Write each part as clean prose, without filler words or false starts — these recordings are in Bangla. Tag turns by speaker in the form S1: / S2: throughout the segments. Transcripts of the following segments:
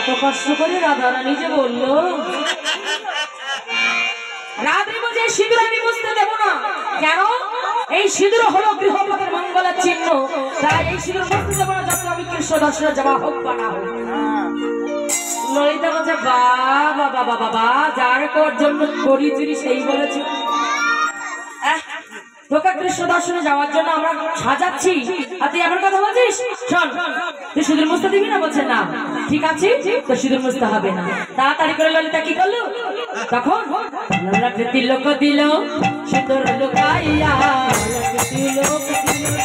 S1: কত কষ্ট করে রাধারানী যে বলল, রাধে বলছে সিঁদুর আমি বুঝতে দেবো না। কেন? এই সিঁদুর হলো গৃহপতির মঙ্গলের চিহ্ন, তাই এই সিঁদুর বুঝতে দেবো না যত আমি কৃষ্ণ দর্শনে যাওয়া হোক বা না হোক। ললিতা বলছে বাবা বাবা বাবা, যার কর জন্য করি চুরি সেই বলেছে। তোকে কৃষ্ণ দর্শনে যাওয়ার জন্য আমরা সাজাচ্ছি, আর তুই এমন কথা বলছিস? শোন, তুই সিঁদুর মুছতে দিবি না? বলছে না। ঠিক আছে, তো সিঁদুর মুছতে হবে না। তাড়াতাড়ি করে ললিতা কি করলো, তখন তিলক দিল সিঁদুর লুকাইয়া, তিলক দিল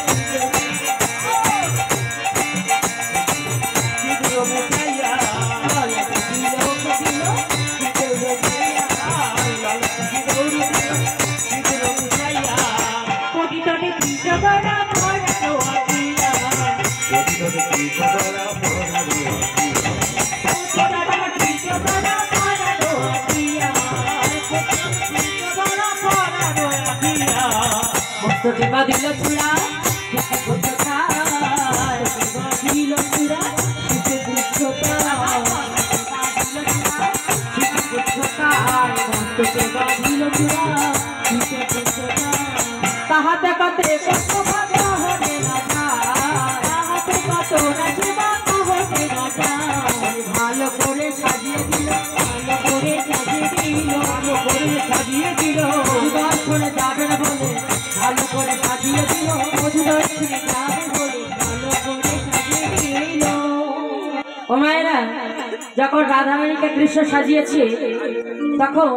S1: চূড়া দিল চূড়া তাহাতে কতে ভালো করে সাজিয়ে দিল, ভালো করে সাজিয়ে দিল, ভালো করে সাজিয়ে দিল, দর্শনে যাবেন বলে ভালো করে সাজিয়ে দিল, দর্শনে যাবে বলে ভালো করে সাজিয়ে দিল। ও মায়েরা, যখন রাধারানীকে কৃষ্ণ সাজিয়েছে তখন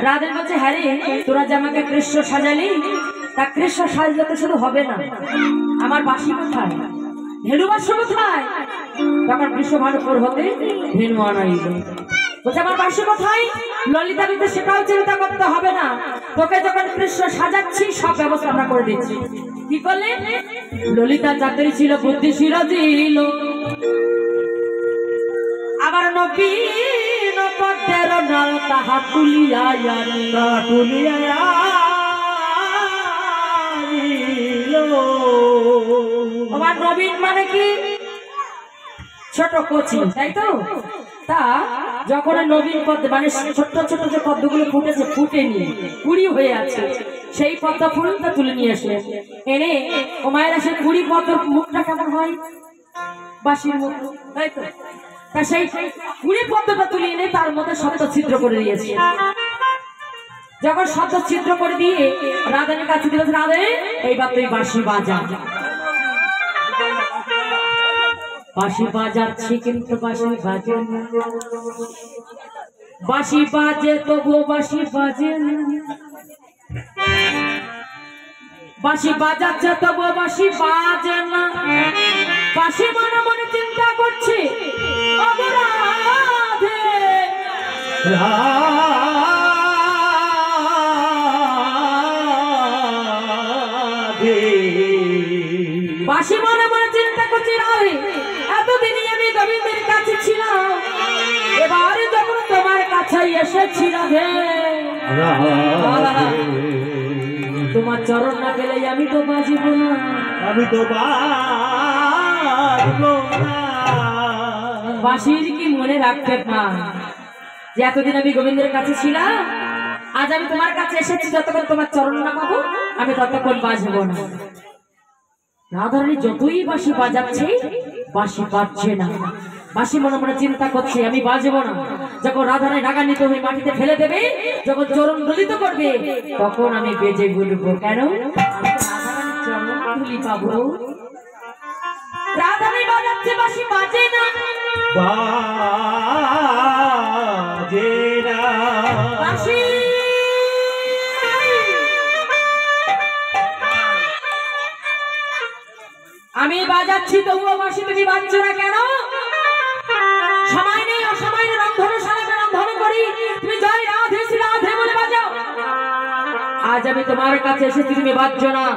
S1: রাধে বলছে হ্যাঁ রে, তোরা যে আমাকে কৃষ্ণ সাজালি, তা কৃষ্ণ সাজলে তো শুধু হবে না, আমার বাঁশি কোথায়, ধেনু বাঁশি কোথায়? তখন বিশ্বভানুপুর হতে ধেনু আনাইল। বলছে আমার বাঁশি কোথায়? ললিতা বলতে সেটাও চিন্তা করতে হবে না, তোকে যখন কৃষ্ণ সাজাচ্ছি সব ব্যবস্থা আমরা করে দিচ্ছি। কি করলে? ললিতা যাত্রী ছিল, বুদ্ধিশীল ছিল, আবার নবীন পদ্মের নল তাহা তুলিয়া তুলিয়া আমার নবীন মানে কি? ছোট কচি, তাই তো? তা যখন নবীন পদ্ম মানে ছোট্ট ছোট যে পদ্মগুলো ফুটেছে, ফুটেনি, কুড়ি হয়ে আছে, সেই পদ্ম ফুলটা তুলে নিয়ে আসে এনে ও মায়েরা সে কুড়ি পদ্ম মুখটা কেমন হয়? বাঁশির মুখ, তাই তো? তা সেই কুড়ি পদ্মটা তুলে এনে তার মধ্যে শব্দ ছিদ্র করে দিয়েছে। যখন শব্দ ছিদ্র করে দিয়ে রাধানের কাছে দিল, রাধে এইবার তুই বাঁশি বাজা। বাঁশি বাজাচ্ছি কিন্তু বাঁশি বাজে না, বাঁশি বাজে তবুও বাঁশি বাজে না, বাঁশি বাজাচ্ছে তবুও বাঁশি বাজে না। বাঁশি মনে মনে চিন্তা করছে অপরাধে, বাঁশি মনে মনে চিন্তা করছি রাধে, এতদিনই আমি গোবিন্দের কাছে ছিলাম, এবারে যখন তোমার কাছে এসেছি রাধে, তোমার চরণ না পেলে আমি তো বাজিব না, আমি তো বাঁশির কি মনে রাখতে না যে এতদিন আমি গোবিন্দের কাছে ছিলাম, আজ আমি তোমার কাছে এসেছি, যতক্ষণ তোমার চরণ না পাবো আমি ততক্ষণ বাজব না। রাধারানী যতই বাঁশি বাজাচ্ছে বাঁশি বাজছে না, বাঁশি মনে মনে চিন্তা করছে আমি বাজবো না। যখন রাধারানী রাগান্বিত হয়ে মাটিতে ফেলে দেবে, যখন চরণ দলিত করবে, তখন আমি বেজে বলবো। কেন? রাধারানীর চরণ ধুলি পাবো। রাধারানী বাজাচ্ছে, বাঁশি বাজে না, বাজে না বাঁশি। আমি বাজাচ্ছি তবুও বাঁশি তুমি বাজছো না কেন? সময় নেই, অসময় রন্ধনশালা রন্ধন করি, তুমি জয় রাধে শ্রী রাধে বলে বাজাও। আজ আমি তোমার কাছে এসেছি, তুমি বাজছো না।